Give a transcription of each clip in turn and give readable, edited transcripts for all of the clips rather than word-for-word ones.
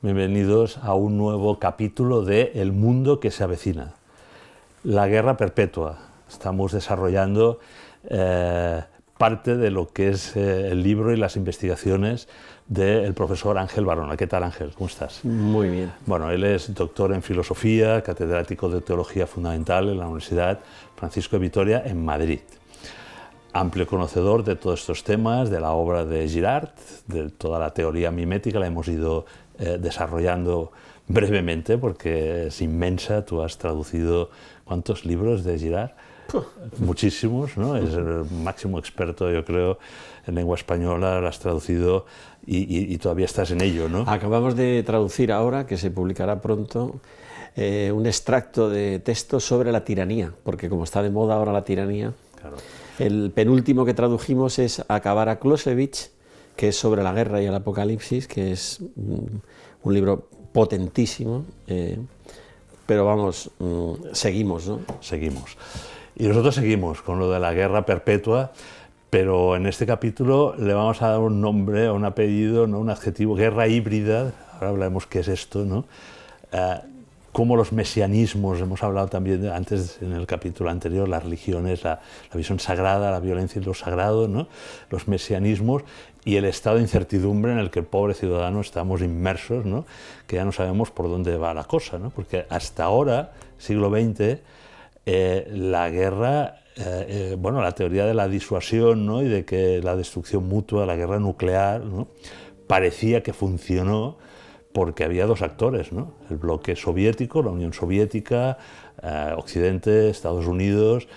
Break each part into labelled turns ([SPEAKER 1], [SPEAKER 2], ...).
[SPEAKER 1] Bienvenidos a un nuevo capítulo de El mundo que se avecina. La guerra perpetua. Estamos desarrollando parte de lo que es el libro y las investigaciones del profesor Ángel Barona. ¿Qué tal, Ángel? ¿Cómo estás?
[SPEAKER 2] Muy bien.
[SPEAKER 1] Bueno, él es doctor en filosofía, catedrático de teología fundamental en la Universidad Francisco de Vitoria en Madrid. Amplio conocedor de todos estos temas, de la obra de Girard, de toda la teoría mimética, la hemos ido desarrollando brevemente porque es inmensa. Tú has traducido ¿cuántos libros de Girard? Muchísimos, ¿no? Es el máximo experto, yo creo, en lengua española, lo has traducido y todavía estás en ello, ¿no?
[SPEAKER 2] Acabamos de traducir ahora, que se publicará pronto, un extracto de texto sobre la tiranía, porque como está de moda ahora la tiranía,
[SPEAKER 1] Claro.
[SPEAKER 2] El penúltimo que tradujimos es Acabar a Clausewitz, que es sobre la guerra y el apocalipsis, que es un libro potentísimo, pero vamos, seguimos, ¿no?
[SPEAKER 1] Seguimos. Y nosotros seguimos con lo de la guerra perpetua, pero en este capítulo le vamos a dar un nombre, un apellido, ¿no? Un adjetivo, guerra híbrida. Ahora hablaremos qué es esto, ¿no? Cómo los mesianismos, hemos hablado también antes en el capítulo anterior, las religiones, la visión sagrada, la violencia y lo sagrado, ¿no? Los mesianismos y el estado de incertidumbre en el que el pobre ciudadano estamos inmersos, ¿no? Que ya no sabemos por dónde va la cosa, ¿no? Porque hasta ahora, siglo XX, la guerra, bueno, la teoría de la disuasión, ¿no? Y de que la destrucción mutua, la guerra nuclear, ¿no? Parecía que funcionó porque había dos actores, ¿no? El bloque soviético, la Unión Soviética, Occidente, Estados Unidos,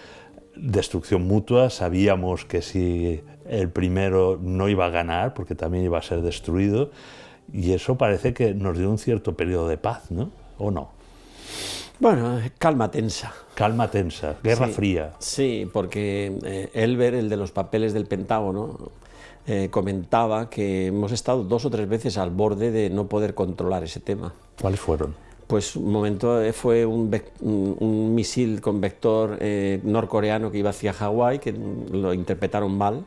[SPEAKER 1] destrucción mutua. Sabíamos que si el primero no iba a ganar, porque también iba a ser destruido, y eso parece que nos dio un cierto periodo de paz, ¿no? ¿O no?
[SPEAKER 2] Bueno, calma tensa.
[SPEAKER 1] Calma tensa, guerra fría.
[SPEAKER 2] Sí, porque Elber, el de los papeles del Pentágono, comentaba que hemos estado 2 o 3 veces al borde de no poder controlar ese tema.
[SPEAKER 1] ¿Cuáles fueron?
[SPEAKER 2] Pues un momento fue un misil con vector norcoreano que iba hacia Hawái, que lo interpretaron mal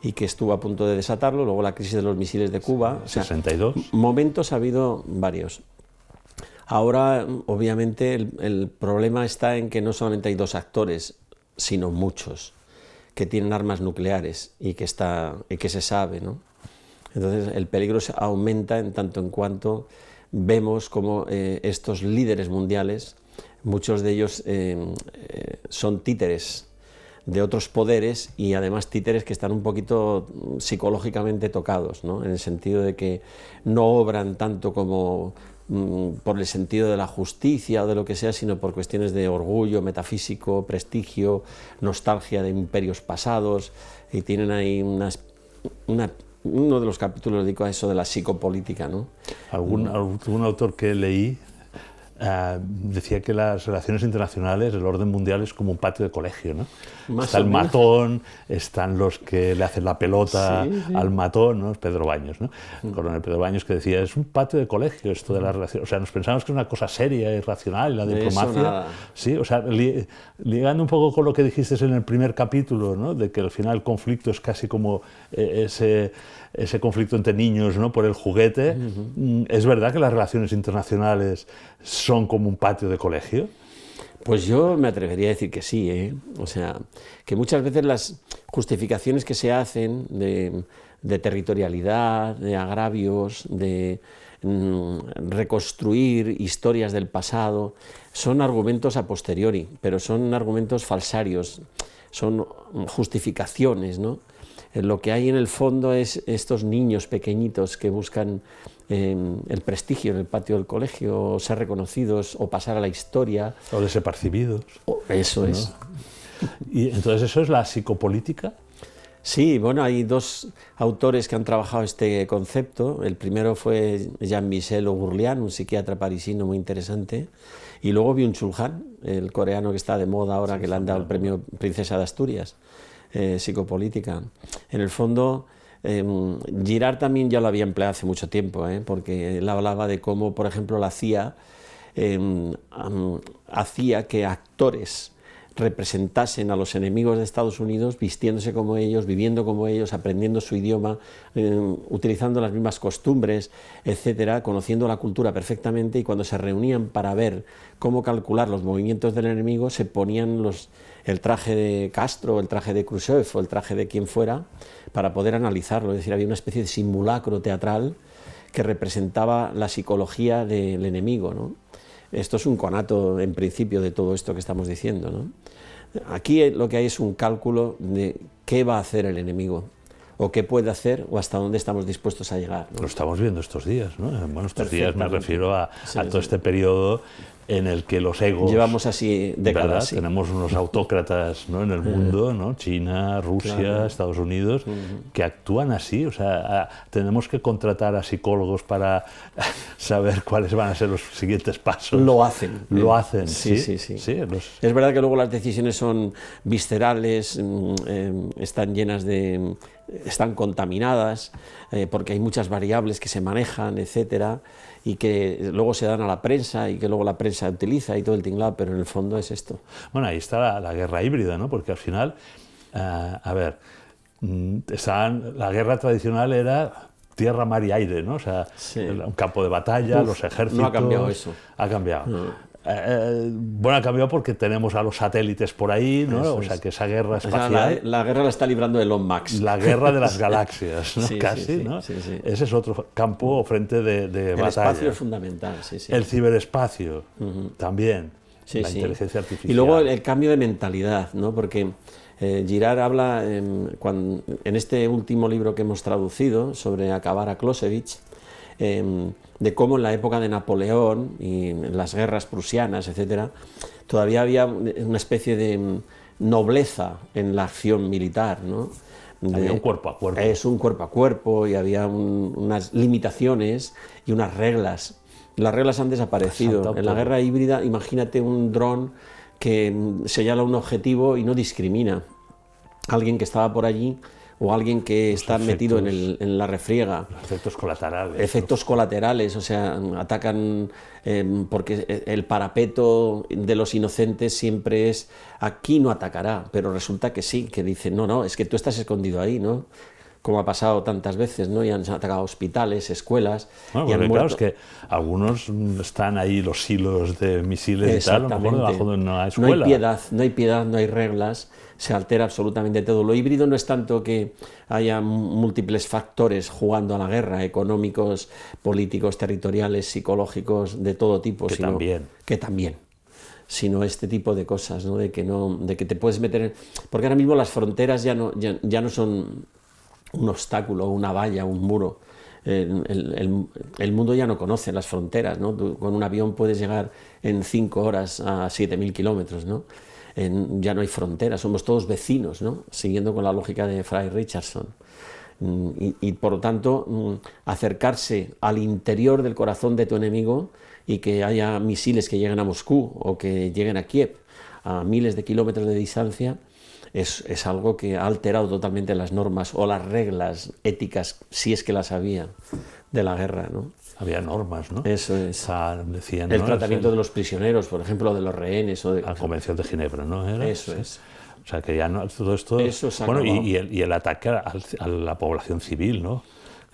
[SPEAKER 2] y que estuvo a punto de desatarlo. Luego la crisis de los misiles de Cuba.
[SPEAKER 1] 62.
[SPEAKER 2] O sea, momentos ha habido varios. Ahora, obviamente, el problema está en que no solamente hay 2 actores, sino muchos que tienen armas nucleares y que se sabe, ¿no? Entonces el peligro aumenta en tanto en cuanto vemos como estos líderes mundiales, muchos de ellos son títeres de otros poderes y además títeres que están un poquito psicológicamente tocados, ¿no? En el sentido de que no obran tanto como por el sentido de la justicia o de lo que sea, sino por cuestiones de orgullo metafísico, prestigio, nostalgia de imperios pasados, y tienen ahí uno de los capítulos dedico a eso de la psicopolítica, ¿no?
[SPEAKER 1] Algún autor que leí decía que las relaciones internacionales, el orden mundial es como un patio de colegio, ¿no? Está el matón, están los que le hacen la pelota al matón, ¿no? Pedro Baños, ¿no? El coronel Pedro Baños, que decía, es un patio de colegio esto de las relaciones. O sea, nos pensamos que es una cosa seria y racional, la diplomacia. Sí, o sea, ligando un poco con lo que dijiste en el primer capítulo, ¿no? De que al final el conflicto es casi como ese conflicto entre niños, ¿no? Por el juguete. ¿Es verdad que las relaciones internacionales son como un patio de colegio?
[SPEAKER 2] Pues yo me atrevería a decir que sí, ¿eh? O sea, que muchas veces las justificaciones que se hacen de territorialidad, de agravios, de reconstruir historias del pasado, son argumentos a posteriori, pero son argumentos falsarios, son justificaciones, ¿no? Lo que hay en el fondo es estos niños pequeñitos que buscan el prestigio en el patio del colegio, o ser reconocidos, o pasar a la historia.
[SPEAKER 1] O desapercibidos.
[SPEAKER 2] Eso, ¿no? Es.
[SPEAKER 1] ¿Y entonces eso es la psicopolítica?
[SPEAKER 2] Sí, bueno, hay 2 autores que han trabajado este concepto. El primero fue Jean-Michel Augurlian, un psiquiatra parisino muy interesante, y luego Byung-Chul Han, el coreano que está de moda ahora, que le han dado el premio Princesa de Asturias, psicopolítica. En el fondo, Girard también ya lo había empleado hace mucho tiempo, porque él hablaba de cómo, por ejemplo, la CIA hacía que actores representasen a los enemigos de Estados Unidos vistiéndose como ellos, viviendo como ellos, aprendiendo su idioma, utilizando las mismas costumbres, etcétera, conociendo la cultura perfectamente, y cuando se reunían para ver cómo calcular los movimientos del enemigo, se ponían el traje de Castro, el traje de Khrushchev o el traje de quien fuera para poder analizarlo. Es decir, había una especie de simulacro teatral que representaba la psicología del enemigo, ¿no? Esto es un conato, en principio, de todo esto que estamos diciendo, ¿no? Aquí lo que hay es un cálculo de qué va a hacer el enemigo, o qué puede hacer, o hasta dónde estamos dispuestos a llegar, ¿no?
[SPEAKER 1] Lo estamos viendo estos días, ¿no? Bueno, estos días me refiero a todo este periodo en el que los egos...
[SPEAKER 2] Llevamos así décadas. Sí.
[SPEAKER 1] Tenemos unos autócratas, ¿no?, en el mundo, ¿no? China, Rusia, claro, Estados Unidos, que actúan así. O sea, tenemos que contratar a psicólogos para saber cuáles van a ser los siguientes pasos.
[SPEAKER 2] Lo hacen.
[SPEAKER 1] Lo hacen,
[SPEAKER 2] sí. Es verdad que luego las decisiones son viscerales, están contaminadas, porque hay muchas variables que se manejan, etcétera, y que luego se dan a la prensa y que luego la prensa utiliza y todo el tinglado, pero en el fondo es esto.
[SPEAKER 1] Bueno, ahí está la guerra híbrida, ¿no? Porque al final, la guerra tradicional era tierra, mar y aire, ¿no? O sea, sí, un campo de batalla, los ejércitos...
[SPEAKER 2] No ha cambiado eso.
[SPEAKER 1] Ha cambiado. No. Bueno, ha cambiado porque tenemos a los satélites por ahí, ¿no?
[SPEAKER 2] Eso
[SPEAKER 1] o sea, que esa guerra espacial...
[SPEAKER 2] O sea, la guerra la está librando Elon Musk.
[SPEAKER 1] La guerra de las galaxias, ¿no?
[SPEAKER 2] Sí,
[SPEAKER 1] casi,
[SPEAKER 2] sí,
[SPEAKER 1] ¿no?
[SPEAKER 2] Sí.
[SPEAKER 1] Ese es otro campo o frente de batalla.
[SPEAKER 2] El espacio es fundamental, sí.
[SPEAKER 1] El ciberespacio, también, la inteligencia artificial.
[SPEAKER 2] Y luego el cambio de mentalidad, ¿no? Porque Girard habla, en este último libro que hemos traducido, sobre acabar a Clausewitz, de cómo en la época de Napoleón y en las guerras prusianas, etcétera, todavía había una especie de nobleza en la acción militar, ¿no?
[SPEAKER 1] Había un cuerpo a cuerpo.
[SPEAKER 2] Es un cuerpo a cuerpo, y había unas limitaciones y unas reglas. Las reglas han desaparecido. En la guerra híbrida, imagínate un dron que señala un objetivo y no discrimina. Alguien que estaba por allí o alguien que está metido en la refriega.
[SPEAKER 1] Efectos colaterales.
[SPEAKER 2] Efectos colaterales, o sea, atacan porque el parapeto de los inocentes siempre es aquí no atacará, pero resulta que sí, que dicen no, es que tú estás escondido ahí, ¿no? Como ha pasado tantas veces, ¿no? Y han atacado hospitales, escuelas.
[SPEAKER 1] Bueno,
[SPEAKER 2] y han muerto.
[SPEAKER 1] Claro, es que algunos están ahí los silos de misiles y tal, a lo mejor debajo de una escuela.
[SPEAKER 2] No hay piedad, no hay reglas, se altera absolutamente todo. Lo híbrido no es tanto que haya múltiples factores jugando a la guerra, económicos, políticos, territoriales, psicológicos, de todo tipo.
[SPEAKER 1] Que también.
[SPEAKER 2] Sino este tipo de cosas, ¿no? De que te puedes meter porque ahora mismo las fronteras ya no son un obstáculo, una valla, un muro. El mundo ya no conoce las fronteras, ¿no? Tú con un avión puedes llegar en 5 horas a 7.000 kilómetros, ¿no? Ya no hay fronteras, somos todos vecinos, ¿no? Siguiendo con la lógica de Fry Richardson. Y por lo tanto, acercarse al interior del corazón de tu enemigo y que haya misiles que lleguen a Moscú o que lleguen a Kiev a miles de kilómetros de distancia, es algo que ha alterado totalmente las normas o las reglas éticas, si es que las había, de la guerra, ¿no?
[SPEAKER 1] Había normas, ¿no?
[SPEAKER 2] Eso es.
[SPEAKER 1] Decían,
[SPEAKER 2] el tratamiento de los prisioneros, por ejemplo, de los rehenes.
[SPEAKER 1] La Convención de Ginebra, ¿no?
[SPEAKER 2] Eso es.
[SPEAKER 1] O sea, que ya no, todo esto... Bueno, y el ataque a la población civil, ¿no?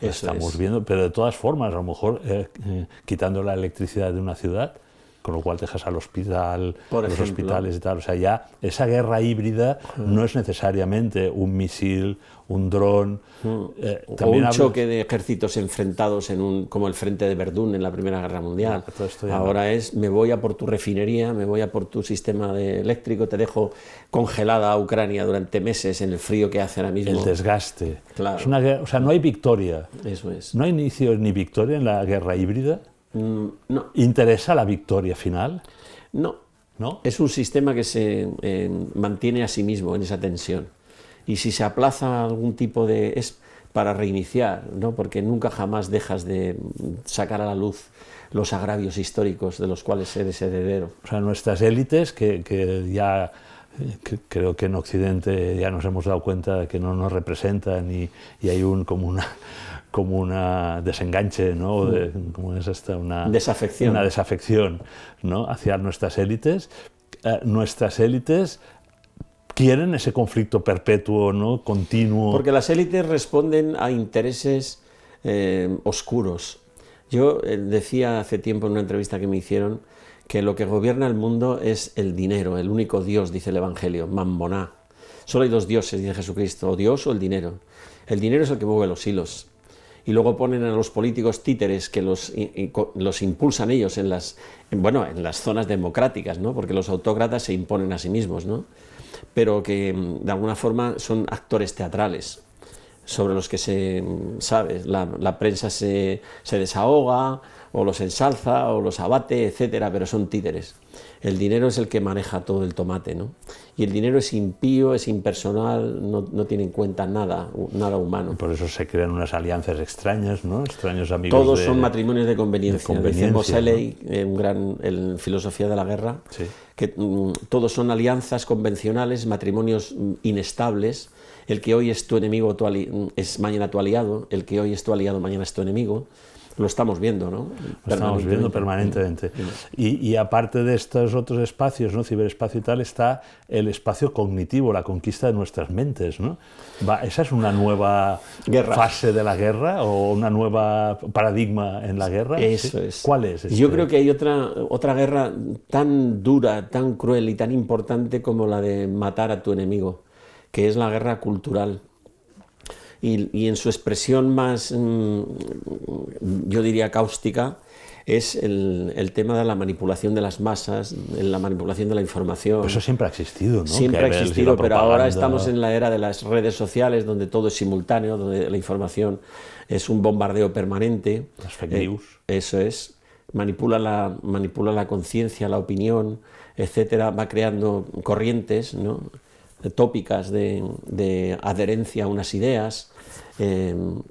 [SPEAKER 1] Estamos viendo, pero de todas formas, a lo mejor quitando la electricidad de una ciudad, con lo cual dejas al hospital, los hospitales y tal. O sea, ya esa guerra híbrida no es necesariamente un misil, un dron.
[SPEAKER 2] O un choque de ejércitos enfrentados como el frente de Verdún en la Primera Guerra Mundial. Ahora me voy a por tu refinería, me voy a por tu sistema eléctrico, te dejo congelada a Ucrania durante meses en el frío que hace ahora mismo.
[SPEAKER 1] El desgaste.
[SPEAKER 2] Claro.
[SPEAKER 1] Es una guerra, o sea, no hay victoria.
[SPEAKER 2] Eso es.
[SPEAKER 1] No hay inicio ni victoria en la guerra híbrida.
[SPEAKER 2] No.
[SPEAKER 1] ¿Interesa la victoria final?
[SPEAKER 2] No. Es un sistema que se mantiene a sí mismo en esa tensión. Y si se aplaza algún tipo es para reiniciar, ¿no? Porque nunca jamás dejas de sacar a la luz los agravios históricos de los cuales eres heredero.
[SPEAKER 1] O sea, nuestras élites que ya... creo que en Occidente ya nos hemos dado cuenta de que no nos representan y hay como una desenganche, ¿no? ¿Cómo es esta? Una
[SPEAKER 2] desafección,
[SPEAKER 1] ¿no? Hacia nuestras élites. Nuestras élites quieren ese conflicto perpetuo, ¿no? Continuo.
[SPEAKER 2] Porque las élites responden a intereses oscuros. Yo decía hace tiempo en una entrevista que me hicieron que lo que gobierna el mundo es el dinero, el único Dios, dice el Evangelio, mammoná. Solo hay dos dioses, dice Jesucristo, o Dios o el dinero. El dinero es el que mueve los hilos. Y luego ponen a los políticos títeres que los impulsan ellos en las zonas democráticas, ¿no? Porque los autócratas se imponen a sí mismos, ¿no? Pero que de alguna forma son actores teatrales sobre los que se sabe, la prensa se desahoga o los ensalza o los abate, etcétera, pero son títeres. El dinero es el que maneja todo el tomate, ¿no? Y el dinero es impío, es impersonal, no tiene en cuenta nada humano.
[SPEAKER 1] Por eso se crean unas alianzas extrañas, ¿no? Extraños amigos.
[SPEAKER 2] Todos son matrimonios de conveniencia. Dice Moseley,
[SPEAKER 1] ¿no?
[SPEAKER 2] en Filosofía de la Guerra,
[SPEAKER 1] sí,
[SPEAKER 2] que todos son alianzas convencionales, matrimonios inestables. El que hoy es tu enemigo es mañana tu aliado, el que hoy es tu aliado mañana es tu enemigo. Lo estamos viendo, ¿no?
[SPEAKER 1] Lo estamos viendo permanentemente. Y aparte de estos otros espacios, ¿no? Ciberespacio y tal, está el espacio cognitivo, la conquista de nuestras mentes, ¿no? ¿Esa es una nueva fase de la guerra o una nueva paradigma en la guerra?
[SPEAKER 2] Eso
[SPEAKER 1] ¿sí?
[SPEAKER 2] es.
[SPEAKER 1] ¿Cuál es?
[SPEAKER 2] Yo creo que hay otra guerra tan dura, tan cruel y tan importante como la de matar a tu enemigo, que es la guerra cultural. Y en su expresión más, yo diría, cáustica, es el tema de la manipulación de las masas, la manipulación de la información.
[SPEAKER 1] Pero eso siempre ha existido, ¿no?
[SPEAKER 2] Siempre ha existido, pero ahora estamos en la era de las redes sociales, donde todo es simultáneo, donde la información es un bombardeo permanente.
[SPEAKER 1] Las fake news.
[SPEAKER 2] Eso es. Manipula la conciencia, la opinión, etcétera. Va creando corrientes, ¿no? Tópicas de adherencia a unas ideas,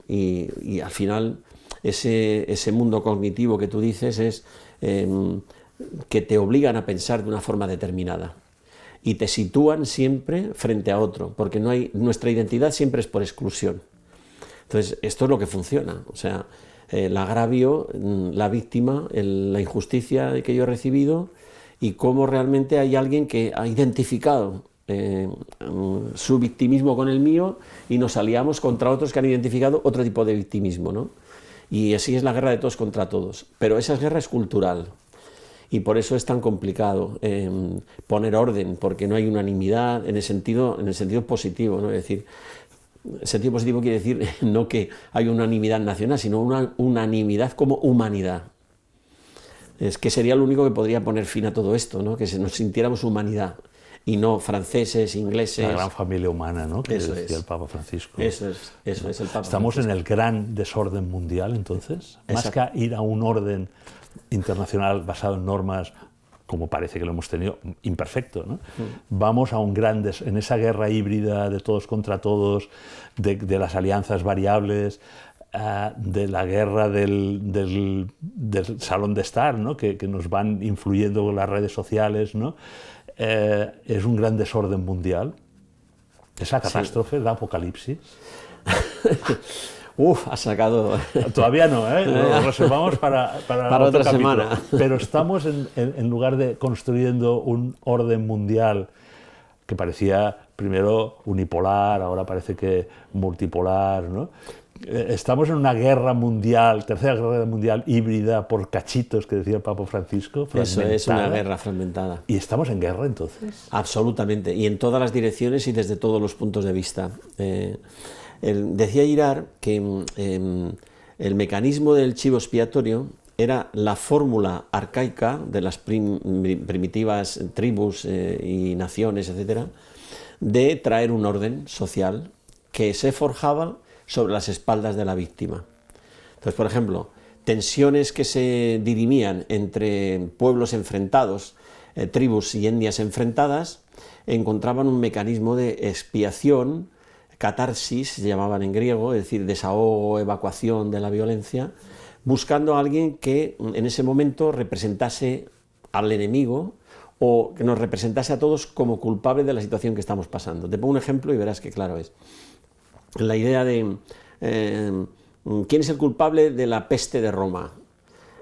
[SPEAKER 2] y al final ese mundo cognitivo que tú dices es que te obligan a pensar de una forma determinada y te sitúan siempre frente a otro, porque nuestra identidad siempre es por exclusión. Entonces esto es lo que funciona, o sea, el agravio, la víctima, la injusticia que yo he recibido, y cómo realmente hay alguien que ha identificado su victimismo con el mío, y nos aliamos contra otros que han identificado otro tipo de victimismo, ¿no? Y así es la guerra de todos contra todos. Pero esa guerra es cultural, y por eso es tan complicado poner orden, porque no hay unanimidad en el sentido positivo, ¿no? Es decir, el sentido positivo quiere decir no que hay unanimidad nacional, sino una unanimidad como humanidad. Es que sería lo único que podría poner fin a todo esto, ¿no? Que nos sintiéramos humanidad, y no franceses, ingleses.
[SPEAKER 1] La gran familia humana, ¿no? Que
[SPEAKER 2] eso
[SPEAKER 1] decía
[SPEAKER 2] es.
[SPEAKER 1] el Papa Francisco.
[SPEAKER 2] Eso es el Papa
[SPEAKER 1] Estamos
[SPEAKER 2] Francisco.
[SPEAKER 1] en el gran desorden mundial, entonces. Más
[SPEAKER 2] Exacto.
[SPEAKER 1] que ir a un orden internacional basado en normas, como parece que lo hemos tenido, imperfecto, ¿no? Vamos a un gran en esa guerra híbrida de todos contra todos, de las alianzas variables, de la guerra del salón de estar, ¿no? que nos van influyendo las redes sociales, ¿no? Es un gran desorden mundial. Esa catástrofe, la apocalipsis.
[SPEAKER 2] Ha sacado...
[SPEAKER 1] Todavía no, ¿eh? Lo reservamos para
[SPEAKER 2] otra
[SPEAKER 1] capítulo.
[SPEAKER 2] semana.
[SPEAKER 1] Pero estamos, en lugar de construyendo un orden mundial que parecía primero unipolar, ahora parece que multipolar, ¿no? Estamos en una guerra mundial, tercera guerra mundial híbrida por cachitos, que decía el Papa Francisco.
[SPEAKER 2] Eso es una guerra fragmentada.
[SPEAKER 1] ¿Y estamos en guerra entonces?
[SPEAKER 2] Absolutamente, y en todas las direcciones y desde todos los puntos de vista. Decía Girard que el mecanismo del chivo expiatorio era la fórmula arcaica de las primitivas tribus y naciones, etcétera, de traer un orden social que se forjaba sobre las espaldas de la víctima. Entonces, por ejemplo, tensiones que se dirimían entre pueblos enfrentados, tribus y etnias enfrentadas, encontraban un mecanismo de expiación, catarsis, se llamaban en griego, es decir, desahogo, evacuación de la violencia, buscando a alguien que en ese momento representase al enemigo, o que nos representase a todos como culpable de la situación que estamos pasando. Te pongo un ejemplo y verás qué claro es. La idea de ¿quién es el culpable de la peste de Roma?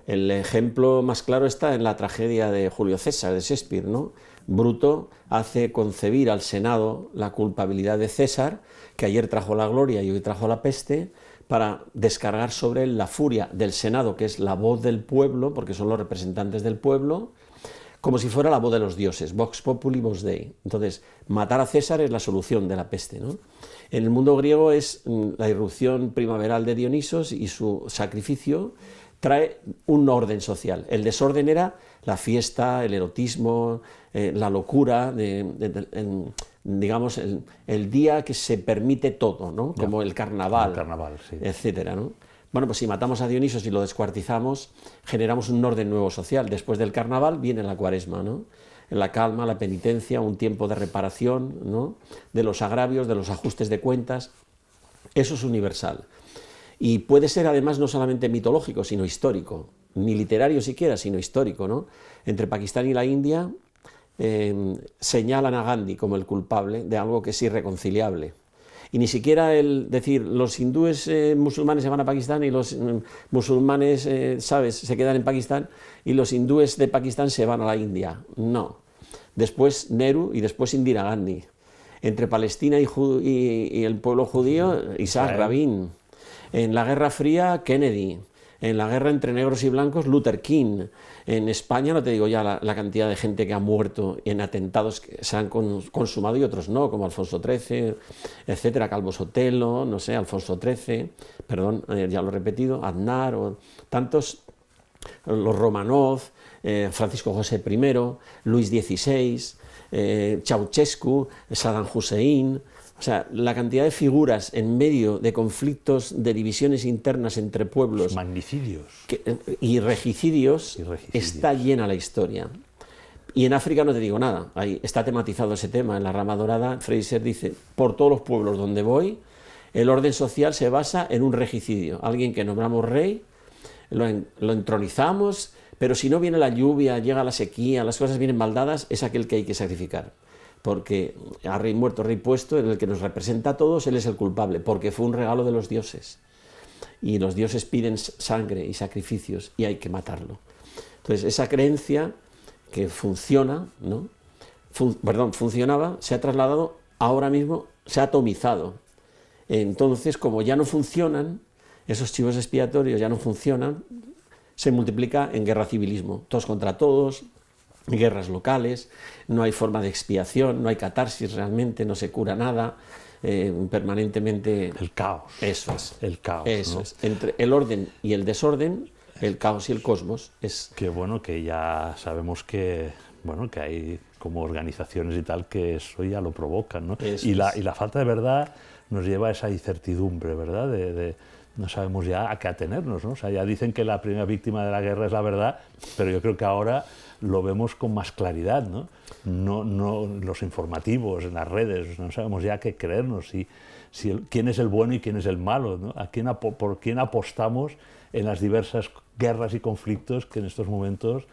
[SPEAKER 2] El ejemplo más claro está en la tragedia de Julio César, de Shakespeare, ¿no? Bruto hace concebir al Senado la culpabilidad de César, que ayer trajo la gloria y hoy trajo la peste, para descargar sobre él la furia del Senado, que es la voz del pueblo, porque son los representantes del pueblo, como si fuera la voz de los dioses, Vox Populi, Vox Dei. Entonces, matar a César es la solución de la peste, ¿no? En el mundo griego es la irrupción primaveral de Dionisos y su sacrificio trae un orden social. El desorden era la fiesta, el erotismo, la locura, digamos, el día que se permite todo, ¿no? Como el carnaval,
[SPEAKER 1] sí.
[SPEAKER 2] etcétera, ¿no? Bueno, pues si matamos a Dionisos y lo descuartizamos, generamos un orden nuevo social. Después del carnaval viene la cuaresma, ¿no? La calma, la penitencia, un tiempo de reparación, ¿no? De los agravios, de los ajustes de cuentas. Eso es universal. Y puede ser además no solamente mitológico, sino histórico, ni literario siquiera, sino histórico, ¿no? Entre Pakistán y la India señalan a Gandhi como el culpable de algo que es irreconciliable. Y ni siquiera el decir, los hindúes musulmanes se van a Pakistán y los musulmanes, ¿sabes?, se quedan en Pakistán y los hindúes de Pakistán se van a la India. No. Después Nehru y después Indira Gandhi. Entre Palestina y el pueblo judío, Isaac Rabin. En la Guerra Fría, Kennedy. En la guerra entre negros y blancos, Luther King. En España, no te digo ya la cantidad de gente que ha muerto en atentados que se han consumado y otros no, como Alfonso XIII, etcétera, Calvo Sotelo, no sé, Alfonso XIII, perdón, ya lo he repetido, Aznar, o tantos, los Romanov, Francisco José I, Luis XVI, Ceausescu, Saddam Hussein. O sea, la cantidad de figuras en medio de conflictos, de divisiones internas entre pueblos,
[SPEAKER 1] magnicidios
[SPEAKER 2] y regicidios, está llena la historia. Y en África no te digo nada, ahí está tematizado ese tema. En la rama dorada, Fraser dice, por todos los pueblos donde voy, el orden social se basa en un regicidio. Alguien que nombramos rey, lo entronizamos, pero si no viene la lluvia, llega la sequía, las cosas vienen mal dadas, es aquel que hay que sacrificar. Porque a rey muerto, rey puesto, en el que nos representa a todos, él es el culpable, porque fue un regalo de los dioses. Y los dioses piden sangre y sacrificios, y hay que matarlo. Entonces, esa creencia que funciona, ¿no? Funcionaba, se ha trasladado, ahora mismo se ha atomizado. Entonces, como ya no funcionan, esos chivos expiatorios ya no funcionan, se multiplica en guerra civilismo, todos contra todos, guerras locales, no hay forma de expiación, no hay catarsis realmente, no se cura nada, permanentemente...
[SPEAKER 1] El caos.
[SPEAKER 2] Eso es.
[SPEAKER 1] El caos,
[SPEAKER 2] eso,
[SPEAKER 1] ¿no?
[SPEAKER 2] es. Entre el orden y el desorden, el caos y el cosmos es...
[SPEAKER 1] Que bueno, que ya sabemos que, bueno, que hay como organizaciones y tal que eso ya lo provocan, ¿no? Y la falta de verdad nos lleva a esa incertidumbre, ¿verdad? No sabemos ya a qué atenernos, ¿no? O sea, ya dicen que la primera víctima de la guerra es la verdad, pero yo creo que ahora lo vemos con más claridad, ¿no? No los informativos, en las redes, no sabemos ya qué creernos, quién es el bueno y quién es el malo, ¿no? ¿Por quién apostamos en las diversas guerras y conflictos que en estos momentos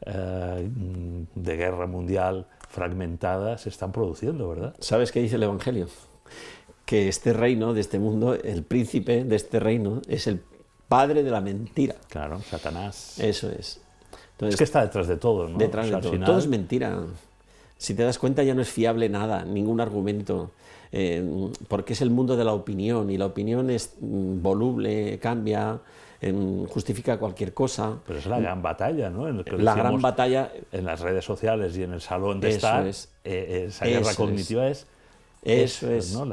[SPEAKER 1] de guerra mundial fragmentada se están produciendo, ¿verdad?
[SPEAKER 2] ¿Sabes qué dice el Evangelio? Que este reino de este mundo, el príncipe de este reino, es el padre de la mentira.
[SPEAKER 1] Claro, Satanás.
[SPEAKER 2] Eso es. Entonces,
[SPEAKER 1] es que está detrás de todo, ¿no?
[SPEAKER 2] Detrás de todo. Final... Todo es mentira. Si te das cuenta ya no es fiable nada, ningún argumento, porque es el mundo de la opinión y la opinión es voluble, cambia, justifica cualquier cosa.
[SPEAKER 1] Pero es la gran batalla, ¿no?
[SPEAKER 2] La gran batalla...
[SPEAKER 1] En las redes sociales y en el salón de estar, esa guerra cognitiva es...
[SPEAKER 2] Eso es.
[SPEAKER 1] ¿no?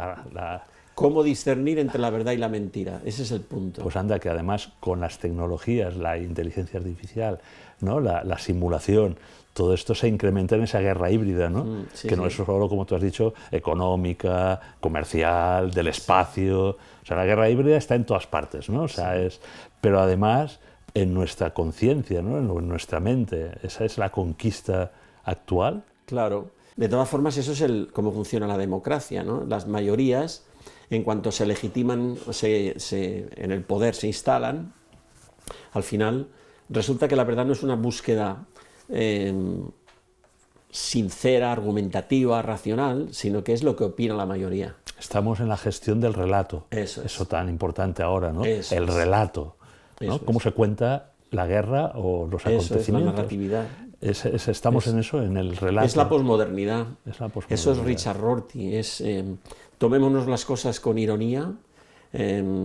[SPEAKER 2] ¿Cómo discernir entre la verdad y la mentira? Ese es el punto.
[SPEAKER 1] Pues anda, que además con las tecnologías, la inteligencia artificial, ¿no? la simulación, todo esto se incrementa en esa guerra híbrida, ¿no? Que no es solo, como tú has dicho, económica, comercial, del espacio. O sea, la guerra híbrida está en todas partes, ¿no? O sea, pero además en nuestra conciencia, ¿no? En nuestra mente. Esa es la conquista actual.
[SPEAKER 2] Claro. De todas formas, eso es cómo funciona la democracia, ¿no? Las mayorías, en cuanto se legitiman, en el poder se instalan, al final resulta que la verdad no es una búsqueda sincera, argumentativa, racional, sino que es lo que opina la mayoría.
[SPEAKER 1] Estamos en la gestión del relato. Eso tan importante ahora, ¿no? El relato, ¿no? Cómo se cuenta la guerra o los
[SPEAKER 2] Eso
[SPEAKER 1] acontecimientos.
[SPEAKER 2] es la narratividad.
[SPEAKER 1] Estamos en eso, en el relato.
[SPEAKER 2] Es la posmodernidad. Eso es Richard Rorty. Tomémonos las cosas con ironía,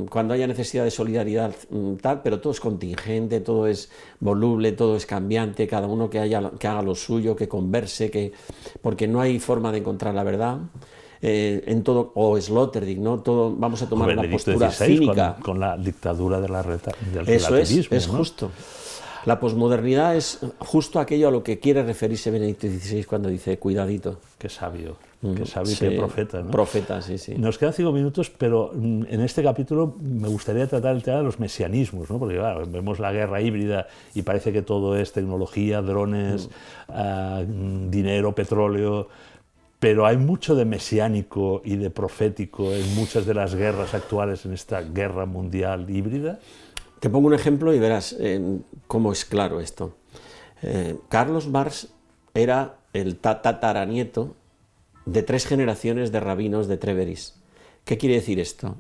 [SPEAKER 2] cuando haya necesidad de solidaridad, tal, pero todo es contingente, todo es voluble, todo es cambiante, cada uno que haga lo suyo, que converse, porque no hay forma de encontrar la verdad. En todo, o Sloterdijk, ¿no? Todo, vamos a tomar una postura cínica.
[SPEAKER 1] Con la dictadura del
[SPEAKER 2] Eso
[SPEAKER 1] relativismo.
[SPEAKER 2] Es
[SPEAKER 1] ¿no?
[SPEAKER 2] Justo. La posmodernidad es justo aquello a lo que quiere referirse Benedicto XVI cuando dice cuidadito.
[SPEAKER 1] Qué sabio y qué profeta, ¿no?
[SPEAKER 2] Profeta, sí.
[SPEAKER 1] Nos quedan 5 minutos, pero en este capítulo me gustaría tratar el tema de los mesianismos, ¿no? Porque claro, vemos la guerra híbrida y parece que todo es tecnología, drones, dinero, petróleo, pero hay mucho de mesiánico y de profético en muchas de las guerras actuales, en esta guerra mundial híbrida.
[SPEAKER 2] Te pongo un ejemplo y verás cómo es claro esto. Carlos Marx era el tataranieto de 3 generaciones de rabinos de Treveris. ¿Qué quiere decir esto?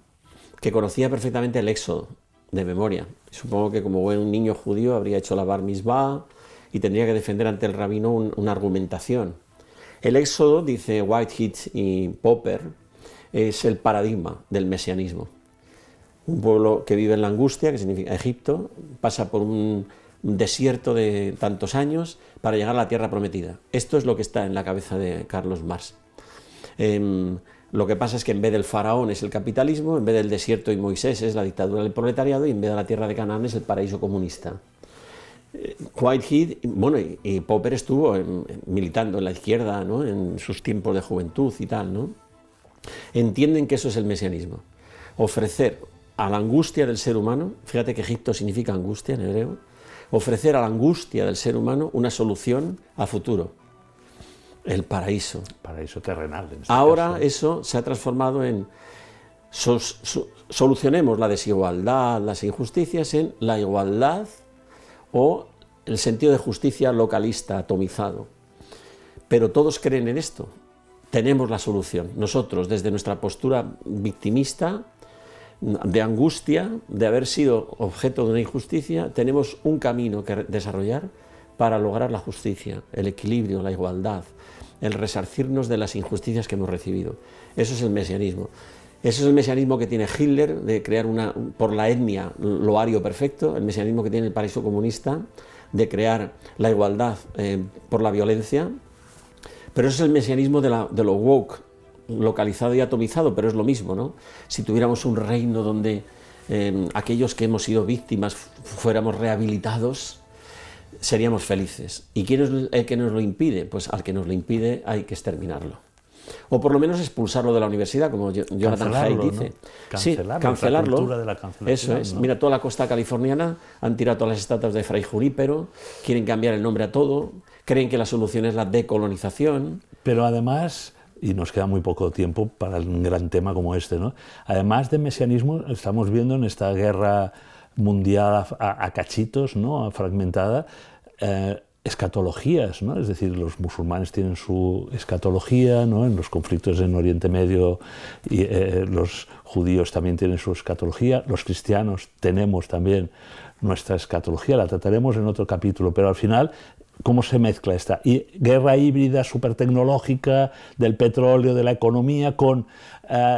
[SPEAKER 2] Que conocía perfectamente el Éxodo de memoria. Supongo que como buen niño judío habría hecho la bar mitzvah y tendría que defender ante el rabino una argumentación. El Éxodo, dice Whitehead y Popper, es el paradigma del mesianismo. Un pueblo que vive en la angustia, que significa Egipto, pasa por un desierto de tantos años para llegar a la tierra prometida. Esto es lo que está en la cabeza de Carlos Marx. Lo que pasa es que en vez del faraón es el capitalismo, en vez del desierto y Moisés es la dictadura del proletariado y en vez de la tierra de Canaán es el paraíso comunista. Whitehead, bueno, y Popper estuvo militando en la izquierda, ¿no? En sus tiempos de juventud y tal, ¿no? Entienden que eso es el mesianismo. Ofrecer a la angustia del ser humano, fíjate que Egipto significa angustia en hebreo, ofrecer a la angustia del ser humano una solución a futuro, el paraíso.
[SPEAKER 1] Paraíso terrenal. En este
[SPEAKER 2] Ahora
[SPEAKER 1] caso.
[SPEAKER 2] eso se ha transformado en solucionemos la desigualdad, las injusticias en la igualdad o el sentido de justicia localista, atomizado. Pero todos creen en esto. Tenemos la solución. Nosotros, desde nuestra postura victimista, de angustia, de haber sido objeto de una injusticia, tenemos un camino que desarrollar para lograr la justicia, el equilibrio, la igualdad, el resarcirnos de las injusticias que hemos recibido. Eso es el mesianismo. Eso es el mesianismo que tiene Hitler, de crear por la etnia lo ario perfecto, el mesianismo que tiene el paraíso comunista, de crear la igualdad por la violencia, pero eso es el mesianismo de lo woke, localizado y atomizado, pero es lo mismo, ¿no? Si tuviéramos un reino donde aquellos que hemos sido víctimas fuéramos rehabilitados, seríamos felices. ¿Y quién es el que nos lo impide? Pues al que nos lo impide hay que exterminarlo. O por lo menos expulsarlo de la universidad, como Jonathan Haidt dice.
[SPEAKER 1] ¿No?
[SPEAKER 2] Sí, cancelarlo.
[SPEAKER 1] La cultura de la cancelación,
[SPEAKER 2] Eso es.
[SPEAKER 1] ¿no?
[SPEAKER 2] Mira, toda la costa californiana han tirado todas las estatuas de Fray Junípero, quieren cambiar el nombre a todo, creen que la solución es la decolonización.
[SPEAKER 1] Pero además, y nos queda muy poco tiempo para un gran tema como este, ¿no? Además de mesianismo, estamos viendo en esta guerra mundial a cachitos, ¿no? Fragmentada, escatologías, ¿no? Es decir, los musulmanes tienen su escatología, ¿no? En los conflictos en Oriente Medio y los judíos también tienen su escatología, los cristianos tenemos también nuestra escatología, la trataremos en otro capítulo, pero al final, ¿cómo se mezcla esta guerra híbrida supertecnológica del petróleo, de la economía, con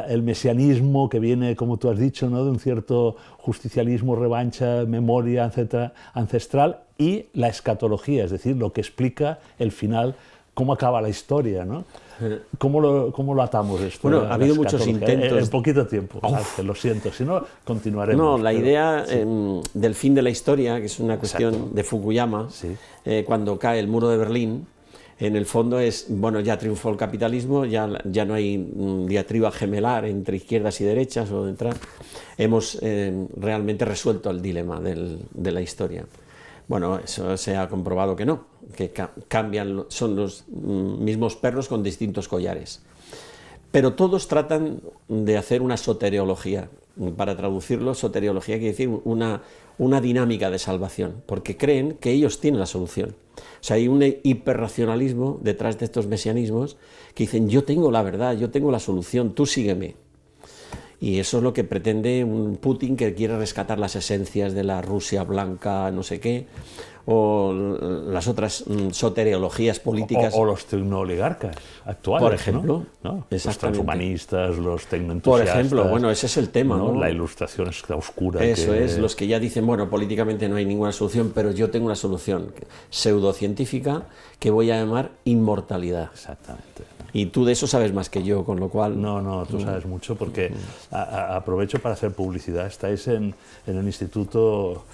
[SPEAKER 1] el mesianismo que viene, como tú has dicho, ¿no? De un cierto justicialismo, revancha, memoria, etcétera, ancestral, y la escatología, es decir, lo que explica el final, cómo acaba la historia, ¿no? ¿Cómo lo atamos esto?
[SPEAKER 2] Bueno, ha habido muchos intentos.
[SPEAKER 1] En poquito tiempo, lo siento, si no, continuaremos.
[SPEAKER 2] No, la idea del fin de la historia, que es una cuestión de Fukuyama,
[SPEAKER 1] sí.
[SPEAKER 2] Cuando cae el muro de Berlín, en el fondo es, bueno, ya triunfó el capitalismo, ya no hay diatriba gemelar entre izquierdas y derechas, hemos realmente resuelto el dilema de la historia. Bueno, eso se ha comprobado que no, que son los mismos perros con distintos collares. Pero todos tratan de hacer una soteriología. Para traducirlo, soteriología quiere decir una dinámica de salvación, porque creen que ellos tienen la solución. O sea, hay un hiperracionalismo detrás de estos mesianismos que dicen, yo tengo la verdad, yo tengo la solución, tú sígueme. Y eso es lo que pretende un Putin que quiere rescatar las esencias de la Rusia blanca, no sé qué, o las otras soteriologías políticas.
[SPEAKER 1] O los tecnooligarcas actuales,
[SPEAKER 2] por ejemplo,
[SPEAKER 1] ¿no? Los transhumanistas, los tecnoentusiastas.
[SPEAKER 2] Por ejemplo, bueno, ese es el tema, ¿no?
[SPEAKER 1] La ilustración es oscura.
[SPEAKER 2] Eso es, los que ya dicen, bueno, políticamente no hay ninguna solución, pero yo tengo una solución pseudocientífica que voy a llamar inmortalidad.
[SPEAKER 1] Exactamente.
[SPEAKER 2] Y tú de eso sabes más que yo, con lo cual...
[SPEAKER 1] No, tú sabes mucho porque aprovecho para hacer publicidad. Estáis en el Instituto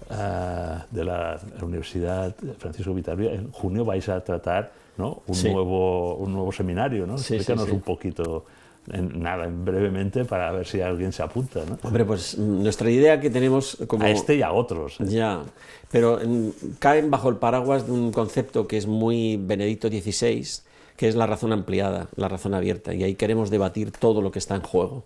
[SPEAKER 1] de la Universidad Francisco Vitoria. En junio vais a tratar, ¿no? un nuevo seminario, ¿no? Explícanos un poquito, brevemente, para ver si alguien se apunta, ¿no?
[SPEAKER 2] Hombre, pues nuestra idea que tenemos como...
[SPEAKER 1] A este y a otros.
[SPEAKER 2] Ya, pero caen bajo el paraguas de un concepto que es muy Benedicto XVI, que es la razón ampliada, la razón abierta, y ahí queremos debatir todo lo que está en juego.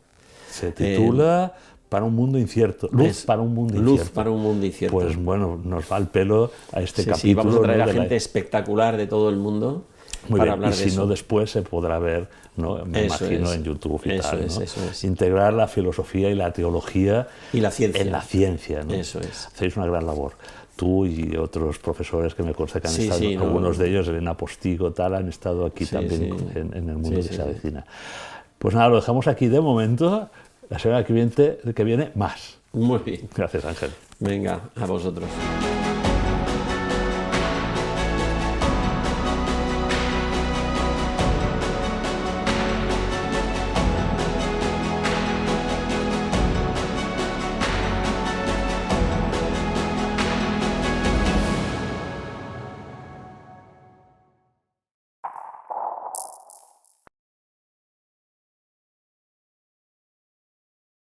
[SPEAKER 1] Se titula Para un mundo incierto, Luz para un mundo incierto.
[SPEAKER 2] Luz para un mundo incierto.
[SPEAKER 1] Pues bueno, nos va el pelo a este capítulo.
[SPEAKER 2] Sí, vamos a traer a gente espectacular de todo el mundo.
[SPEAKER 1] Muy
[SPEAKER 2] para
[SPEAKER 1] bien,
[SPEAKER 2] hablar
[SPEAKER 1] y si no, después se podrá ver, ¿no? Me imagino, en YouTube y tal, ¿no?
[SPEAKER 2] Eso es.
[SPEAKER 1] Integrar la filosofía y la teología
[SPEAKER 2] y la ciencia.
[SPEAKER 1] En la ciencia, ¿no?
[SPEAKER 2] Eso es.
[SPEAKER 1] Hacéis una gran labor. Tú y otros profesores que me consta que han estado, algunos de ellos, Elena Postigo, tal, han estado aquí también en el mundo que se avecina. Pues nada, lo dejamos aquí de momento. La semana que viene más.
[SPEAKER 2] Muy bien.
[SPEAKER 1] Gracias, Ángel.
[SPEAKER 2] Venga, a vosotros.